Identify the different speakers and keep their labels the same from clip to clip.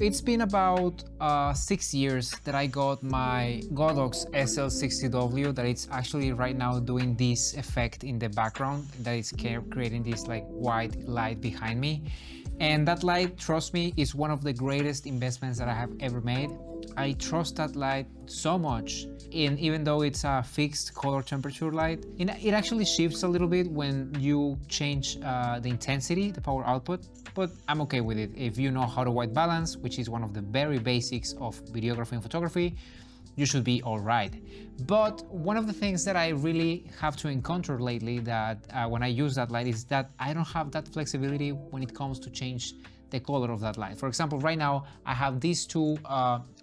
Speaker 1: It's been about 6 years that I got my Godox SL60W that it's actually right now doing this effect in the background that is creating this like white light behind me. And that light, trust me, is one of the greatest investments that I have ever made. I trust that light so much. And even though it's a fixed color temperature light, it actually shifts a little bit when you change the intensity, the power output, but I'm okay with it. If you know how to white balance, which is one of the very basics of videography and photography, you should be all right. But one of the things that I really have to encounter lately that when I use that light is that I don't have that flexibility when it comes to change the color of that light. For example, right now I have these two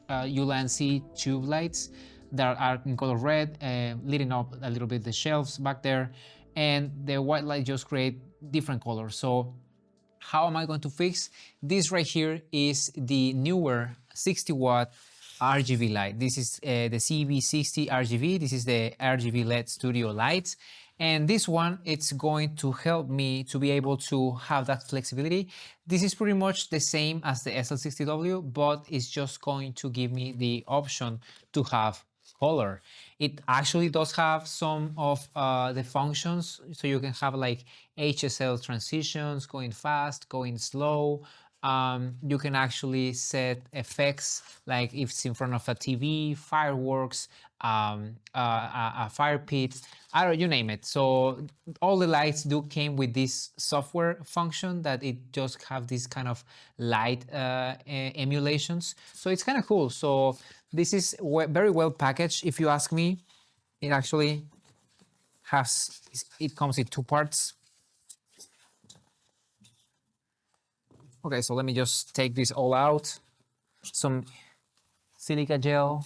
Speaker 1: ULANC tube lights that are in color red, lighting up a little bit the shelves back there, and the white light just create different colors. So how am I going to fix this? Right here is the Neewer 60-watt RGB light. This is the CB60 RGB. This is the RGB LED studio light. And this one, it's going to help me to be able to have that flexibility. This is pretty much the same as the SL60W, but it's just going to give me the option to have color. It actually does have some of the functions, so you can have like HSL transitions, going fast, going slow. You can actually set effects like if it's in front of a TV, fireworks, a fire pit, you name it. So all the lights do came with this software function that it just have this kind of light emulations. So it's kind of cool. So this is very well packaged, if you ask me. It actually it comes in two parts. Okay, so let me just take this all out. Some silica gel.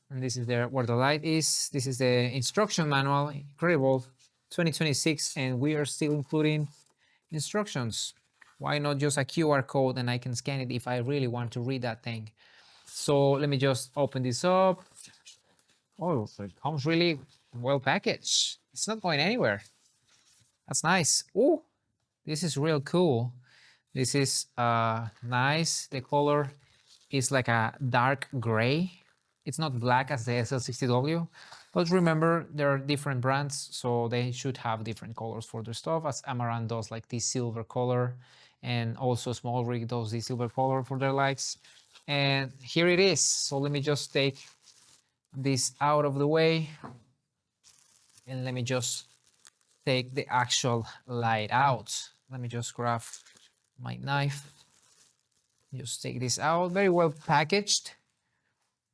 Speaker 1: And this is where the light is. This is the instruction manual. Incredible. 2026, and we are still including instructions. Why not just a QR code and I can scan it if I really want to read that thing? So let me just open this up. Oh, so it comes really well packaged. It's not going anywhere. That's nice. Oh, this is real cool. This is nice. The color is like a dark gray. It's not black as the SL60W, but remember there are different brands, so they should have different colors for their stuff, as Amaran does like this silver color, and also Small Rig does this silver color for their lights. And here it is. So let me just take this out of the way, and let me just take the actual light out. Let me just grab my knife, just take this out. Very well packaged.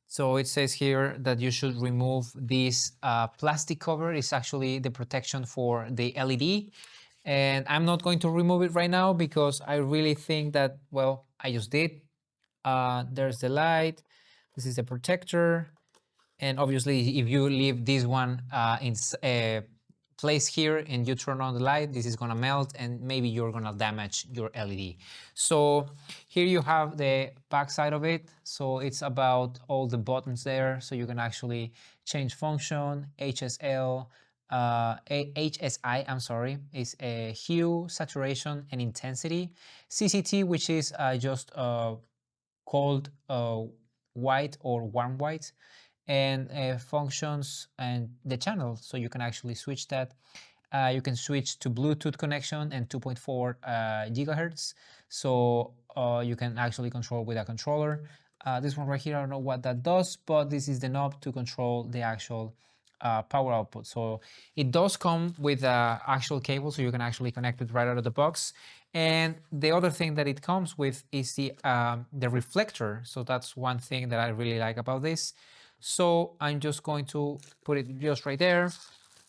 Speaker 1: So it says here that you should remove this plastic cover. It's actually the protection for the LED. And I'm not going to remove it right now because I really think that, well, I just did. There's the light. This is the protector. And obviously, if you leave this one in place here and you turn on the light, this is gonna melt and maybe you're gonna damage your LED. So here you have the back side of it. So it's about all the buttons there. So you can actually change function, HSL, HSI, I'm sorry, is a hue, saturation, and intensity. CCT, which is just cold white or warm white, and functions and the channel, so you can actually switch that. You can switch to Bluetooth connection and 2.4 gigahertz, so you can actually control with a controller. This one right here, I don't know what that does, but this is the knob to control the actual power output. So it does come with an actual cable, so you can actually connect it right out of the box. And the other thing that it comes with is the reflector. So that's one thing that I really like about this. So I'm just going to put it just right there.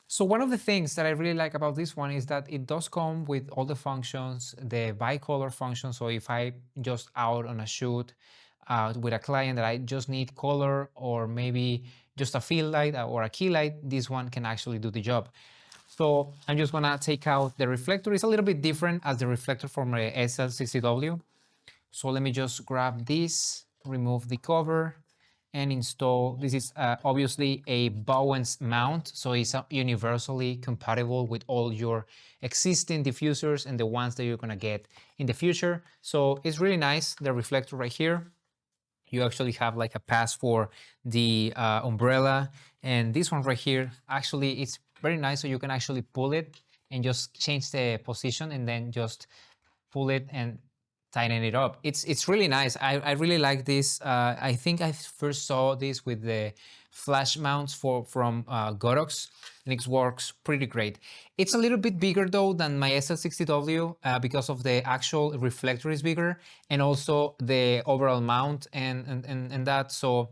Speaker 1: So one of the things that I really like about this one is that it does come with all the functions, the bicolor function. So if I just out on a shoot with a client that I just need color, or maybe just a field light or a key light, this one can actually do the job. So I'm just gonna take out the reflector. It's a little bit different as the reflector from a SL60W. So let me just grab this, remove the cover, and install. This is obviously a Bowens mount, so it's universally compatible with all your existing diffusers and the ones that you're gonna get in the future. So it's really nice, the reflector right here. You actually have like a pass for the umbrella, and this one right here, actually it's very nice, so you can actually pull it and just change the position and then just pull it and tighten it up. It's really nice. I really like this. I think I first saw this with the flash mounts from Godox, and it works pretty great. It's a little bit bigger though than my SL60W because of the actual reflector is bigger, and also the overall mount and that. So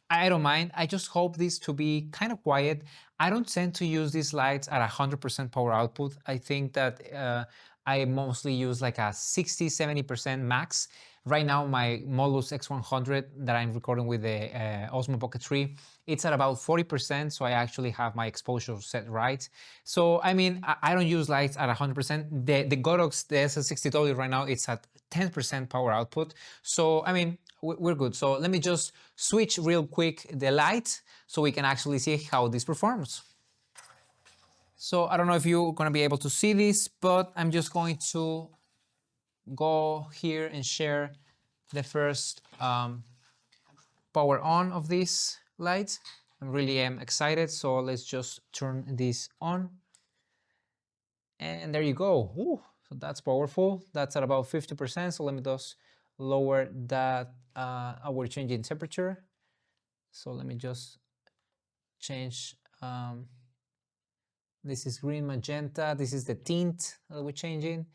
Speaker 1: I don't mind. I just hope this to be kind of quiet. I don't tend to use these lights at 100% power output. I think that I mostly use like a 60-70% max. Right now, my Modulus X100 that I'm recording with the Osmo Pocket 3, it's at about 40%, so I actually have my exposure set right. So, I mean, I don't use lights at 100%. The Godox, the SL60W right now, it's at 10% power output. So, I mean, we're good. So let me just switch real quick the light so we can actually see how this performs. So I don't know if you're gonna be able to see this, but I'm just going to go here and share the first power on of this light. I really am excited. So let's just turn this on. And there you go. Ooh, so that's powerful. That's at about 50%. So let me just lower that our changing temperature. So let me just change. This is green, magenta. This is the tint that we're changing.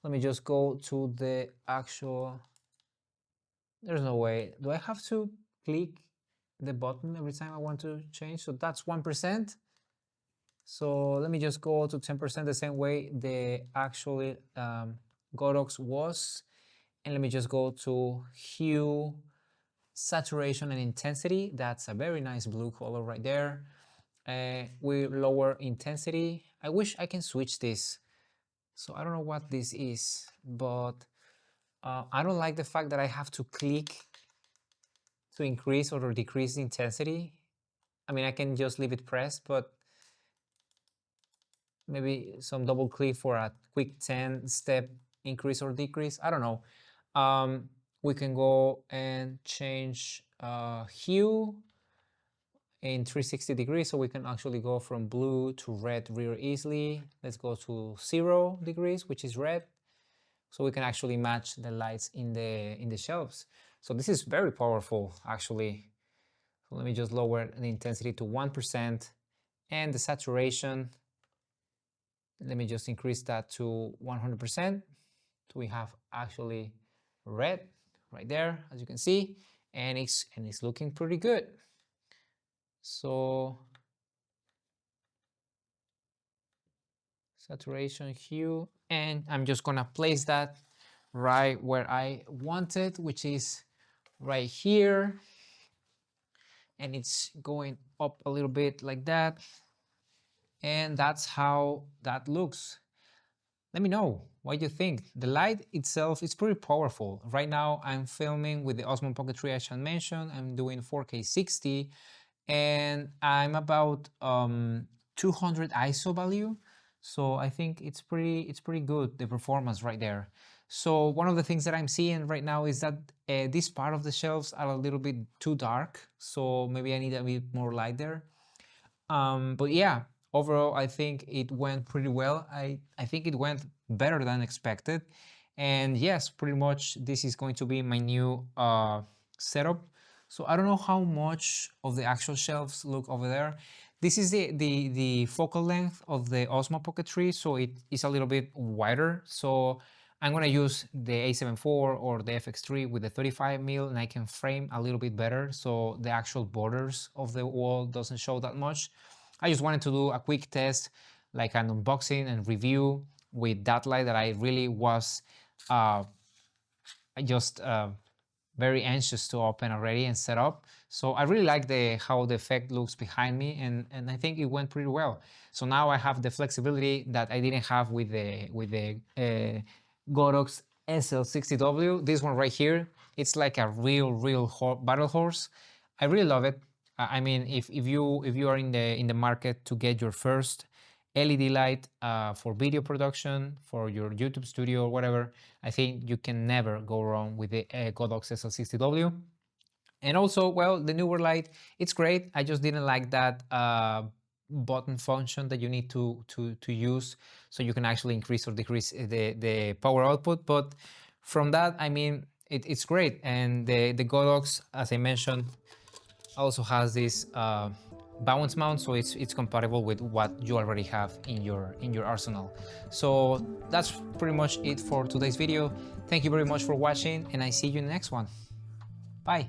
Speaker 1: Let me just go to the actual. There's no way. Do I have to click the button every time I want to change? So that's 1%. So let me just go to 10% the same way the actual Godox was. And let me just go to hue, saturation, and intensity. That's a very nice blue color right there. We lower intensity. I wish I can switch this. So I don't know what this is, but I don't like the fact that I have to click to increase or decrease the intensity. I mean, I can just leave it pressed, but maybe some double click for a quick 10-step increase or decrease. I don't know. We can go and change hue in 360 degrees, so we can actually go from blue to red real easily. Let's go to 0 degrees, which is red, so we can actually match the lights in the shelves. So this is very powerful actually. So let me just lower the intensity to 1%, and the saturation, let me just increase that to 100%. So we have actually red right there, as you can see, and it's looking pretty good. So saturation, hue, and I'm just gonna place that right where I want it, which is right here, and it's going up a little bit like that, and that's how that looks. Let me know what you think. The light itself is pretty powerful. Right now I'm filming with the Osmo Pocket 3 as I mentioned. I'm doing 4K 60, and I'm about 200 ISO value. So I think it's pretty good, the performance right there. So one of the things that I'm seeing right now is that this part of the shelves are a little bit too dark. So maybe I need a bit more light there. But yeah, overall, I think it went pretty well. I think it went better than expected. And yes, pretty much this is going to be my new setup. So I don't know how much of the actual shelves look over there. This is the focal length of the Osmo Pocket 3, so it is a little bit wider. So I'm gonna use the A7 IV or the FX3 with the 35mm, and I can frame a little bit better so the actual borders of the wall doesn't show that much. I just wanted to do a quick test, like an unboxing and review with that light that I really was very anxious to open already and set up. So I really like how the effect looks behind me, and I think it went pretty well. So now I have the flexibility that I didn't have with the Godox SL60W. This one right here, it's like a real battle horse. I really love it. I mean, if you are in the market to get your first LED light for video production, for your YouTube studio or whatever, I think you can never go wrong with the Godox SL60W. And also, well, the Neewer light, it's great. I just didn't like that button function that you need to use, so you can actually increase or decrease the power output. But from that, I mean, it's great. And the Godox, as I mentioned, also has this Bowens mount, so it's compatible with what you already have in your arsenal. So that's pretty much it for today's video. Thank you very much for watching, and I see you in the next one. Bye.